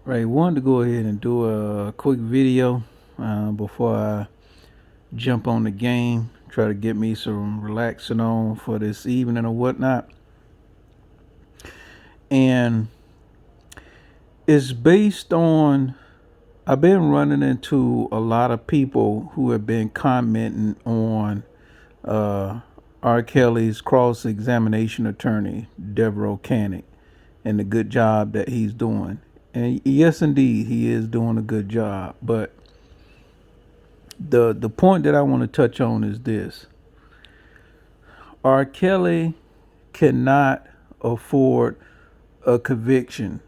Right, wanted to go ahead and do a quick video before I jump on the game, try to get me some relaxing on for this evening or whatnot. And it's based on, I've been running into a lot of people who have been commenting on uh, R. Kelly's cross examination attorney, Devereaux Canick, and the good job that he's doing. And yes, indeed, he is doing a good job. But the point that I want to touch on is this: R. Kelly cannot afford a conviction.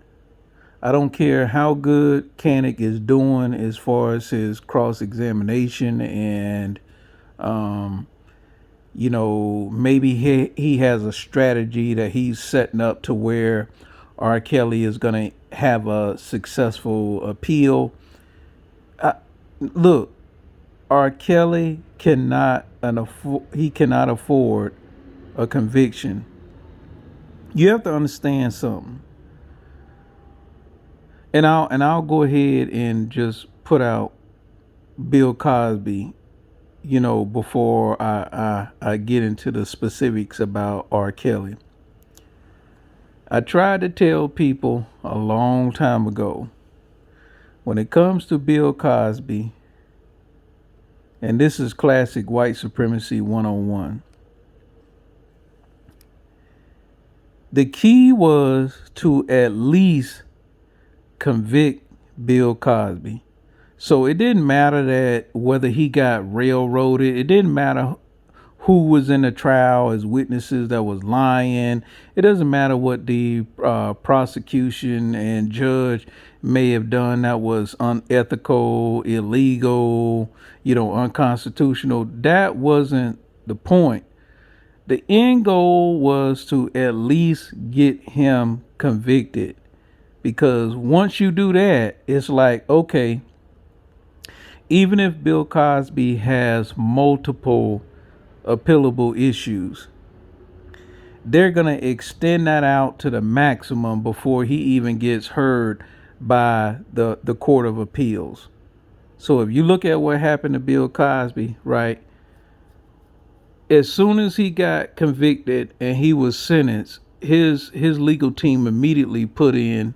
I don't care how good Canick is doing as far as his cross examination and um, maybe he has a strategy that he's setting up to where R. Kelly is going to have a successful appeal. I, Look, R. Kelly he cannot afford a conviction. You have to understand something, and I'll go ahead and just put out Bill Cosby. Before I get into the specifics about R. Kelly. I tried to tell people a long time ago, when it comes to Bill Cosby, and this is classic white supremacy 101. The key was to at least convict Bill Cosby. So it didn't matter that whether he got railroaded. It didn't matter who was in the trial as witnesses that was lying. It doesn't matter what the prosecution and judge may have done that was unethical, illegal, unconstitutional. That wasn't the point. The end goal was to at least get him convicted. Because once you do that, it's like, okay, even if Bill Cosby has multiple appealable issues, they're going to extend that out to the maximum before he even gets heard by the Court of Appeals. So if you look at what happened to Bill Cosby, right, as soon as he got convicted and he was sentenced, his legal team immediately put in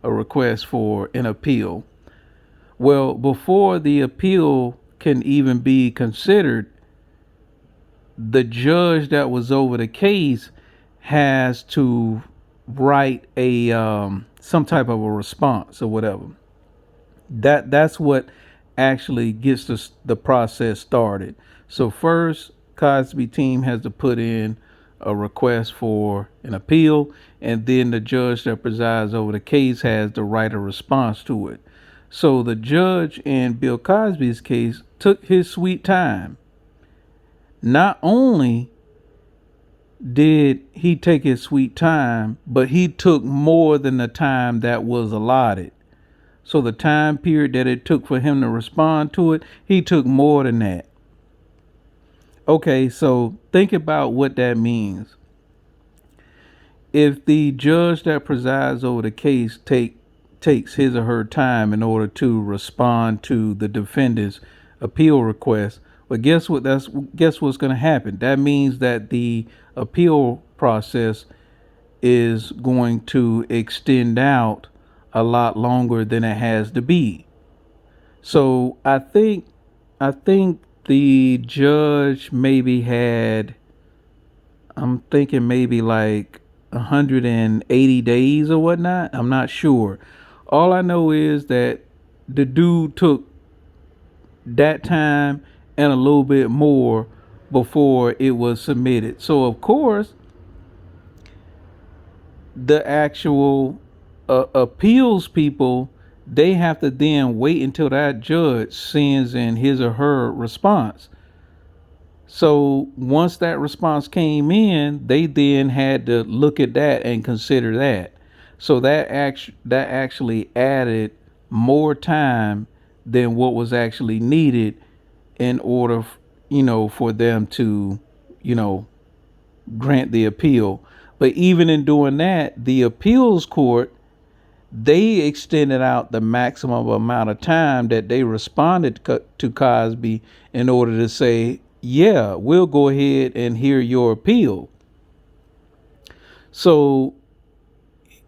a request for an appeal. Well, before the appeal can even be considered, the judge that was over the case has to write a some type of a response or whatever. That's what actually gets the process started. So first, Cosby team has to put in a request for an appeal, and then the judge that presides over the case has to write a response to it. So the judge in Bill Cosby's case took his sweet time. Not only did he take his sweet time, but he took more than the time that was allotted. So the time period that it took for him to respond to it, he took more than that. Okay, so think about what that means. If the judge that presides over the case takes his or her time in order to respond to the defendant's appeal request, well, guess what? Guess what's going to happen? That means that the appeal process is going to extend out a lot longer than it has to be. So I think the judge maybe had, I'm thinking maybe like 180 days or whatnot. I'm not sure. All I know is that the dude took that time and a little bit more before it was submitted. So of course, the actual appeals people, they have to then wait until that judge sends in his or her response. So once that response came in, they then had to look at that and consider that. So that actually added more time than what was actually needed in order, for them to, you know, grant the appeal. But even in doing that, the appeals court, they extended out the maximum amount of time that they responded to Cosby in order to say, yeah, we'll go ahead and hear your appeal. So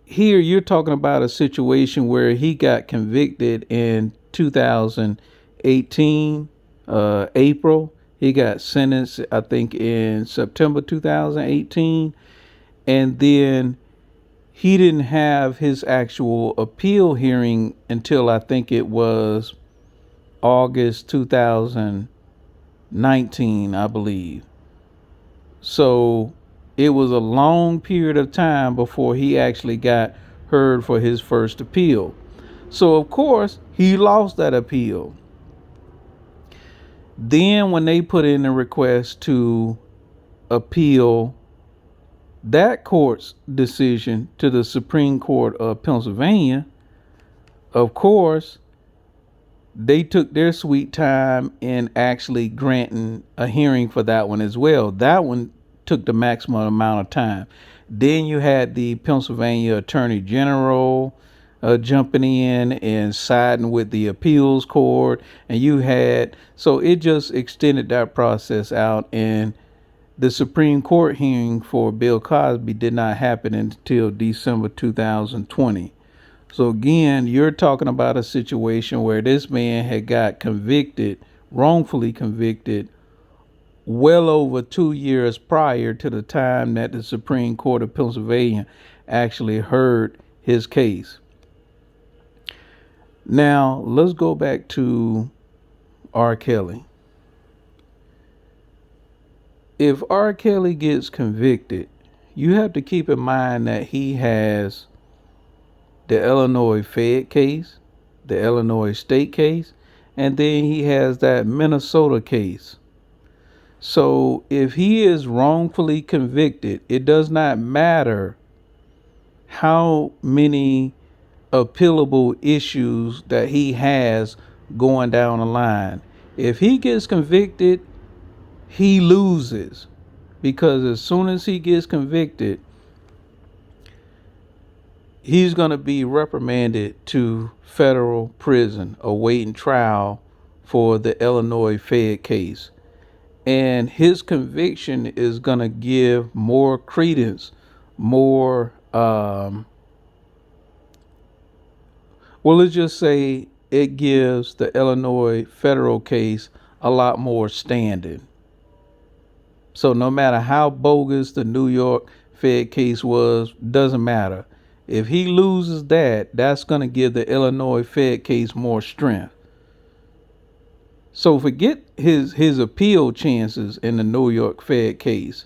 here you're talking about a situation where he got convicted in 2018, April. He got sentenced, I think, in September 2018. And then he didn't have his actual appeal hearing until I think it was August 2019, I believe. So it was a long period of time before he actually got heard for his first appeal. So, of course, he lost that appeal. Then, when they put in a request to appeal that court's decision to the Supreme Court of Pennsylvania, of course, they took their sweet time in actually granting a hearing for that one as well. That one took the maximum amount of time. Then you had the Pennsylvania Attorney General jumping in and siding with the appeals court, and you had, so it just extended that process out. And the Supreme Court hearing for Bill Cosby did not happen until December 2020. So again, you're talking about a situation where this man had got convicted, wrongfully convicted, well over 2 years prior to the time that the Supreme Court of Pennsylvania actually heard his case. Now, let's go back to R. Kelly. If R. Kelly gets convicted, you have to keep in mind that he has the Illinois Fed case, the Illinois state case, and then he has that Minnesota case. So if he is wrongfully convicted, it does not matter how many appealable issues that he has going down the line. If he gets convicted, he loses, because as soon as he gets convicted, he's going to be reprimanded to federal prison awaiting trial for the Illinois Fed case. And his conviction is going to give more credence, more, well, let's just say it gives the Illinois federal case a lot more standing. So no matter how bogus the New York Fed case was, doesn't matter. If he loses that, that's going to give the Illinois Fed case more strength. So forget his appeal chances in the New York Fed case,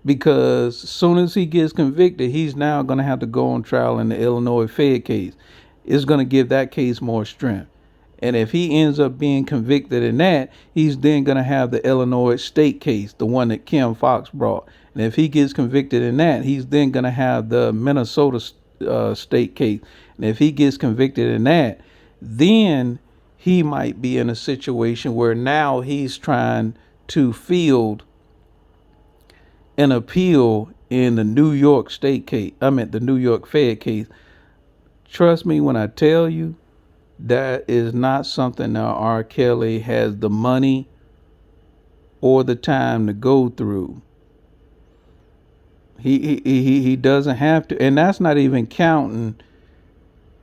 because as soon as he gets convicted, he's now going to have to go on trial in the Illinois Fed case. It's going to give that case more strength. And if he ends up being convicted in that, he's then going to have the Illinois state case, the one that Kim Foxx brought. And if he gets convicted in that, he's then going to have the Minnesota state case. And if he gets convicted in that, then he might be in a situation where now he's trying to field an appeal in the New York state case. The New York Fed case. Trust me when I tell you, that is not something that R. Kelly has the money or the time to go through. He doesn't have to, and that's not even counting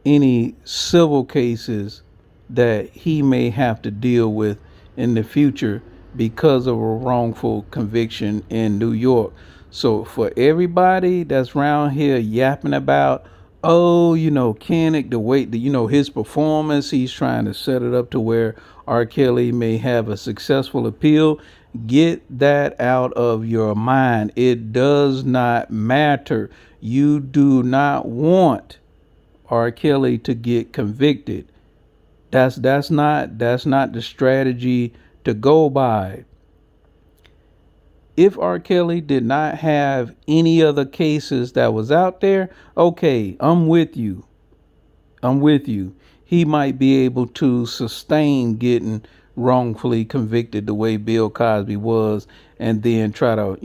any civil cases that he may have to deal with in the future because of a wrongful conviction in New York. So for everybody that's around here yapping about, oh, Kinnick, the way, his performance, he's trying to set it up to where R. Kelly may have a successful appeal. Get that out of your mind. It does not matter. You do not want R. Kelly to get convicted. That's not the strategy to go by. If R. Kelly did not have any other cases that was out there, okay, I'm with you. He might be able to sustain getting wrongfully convicted the way Bill Cosby was, and then try to,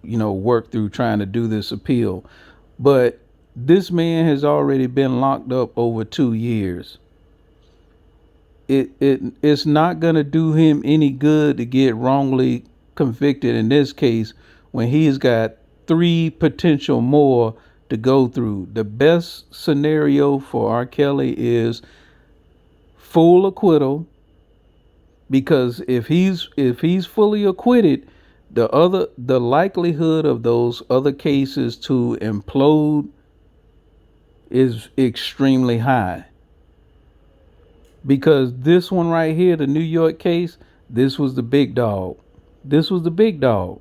work through trying to do this appeal. But This man has already been locked up over 2 years. It's not gonna do him any good to get wrongly convicted in this case when he's got three potential more to go through. The best scenario for R. Kelly is full acquittal, because if he's fully acquitted, the likelihood of those other cases to implode is extremely high, because this one right here, the New York case, this was the big dog. This was the big dog.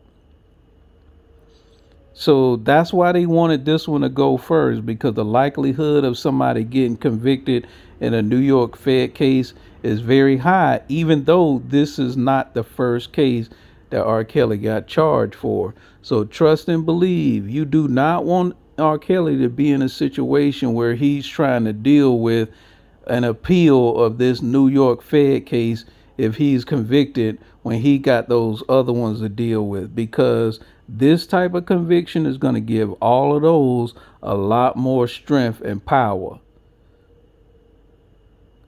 So that's why they wanted this one to go first, because the likelihood of somebody getting convicted in a New York Fed case is very high, even though this is not the first case that R. Kelly got charged for. So trust and believe. You do not want R. Kelly to be in a situation where he's trying to deal with an appeal of this New York Fed case if he's convicted when he got those other ones to deal with, because this type of conviction is going to give all of those a lot more strength and power.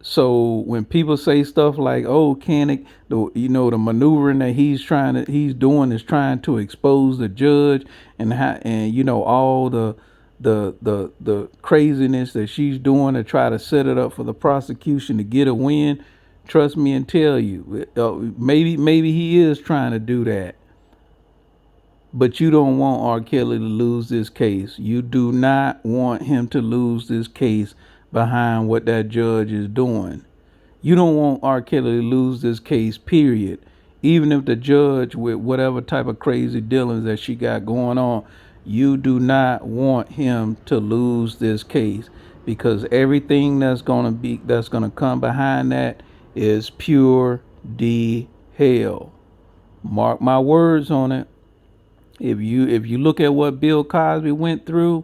So when people say stuff like, "Oh, can it?" The maneuvering that he's doing is trying to expose the judge, and all the craziness that she's doing to try to set it up for the prosecution to get a win. Trust me and tell you, maybe he is trying to do that, but you don't want R. Kelly to lose this case. You do not want him to lose this case behind what that judge is doing. You don't want R. Kelly to lose this case, period. Even if the judge, with whatever type of crazy dealings that she got going on, you do not want him to lose this case, because everything that's gonna come behind that is pure D hell. Mark my words on it. If you look at what Bill Cosby went through,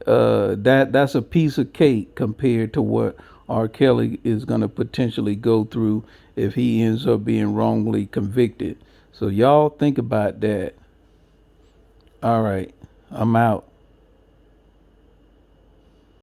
that's a piece of cake compared to what R. Kelly is going to potentially go through if he ends up being wrongly convicted. So y'all think about that. All right, I'm out.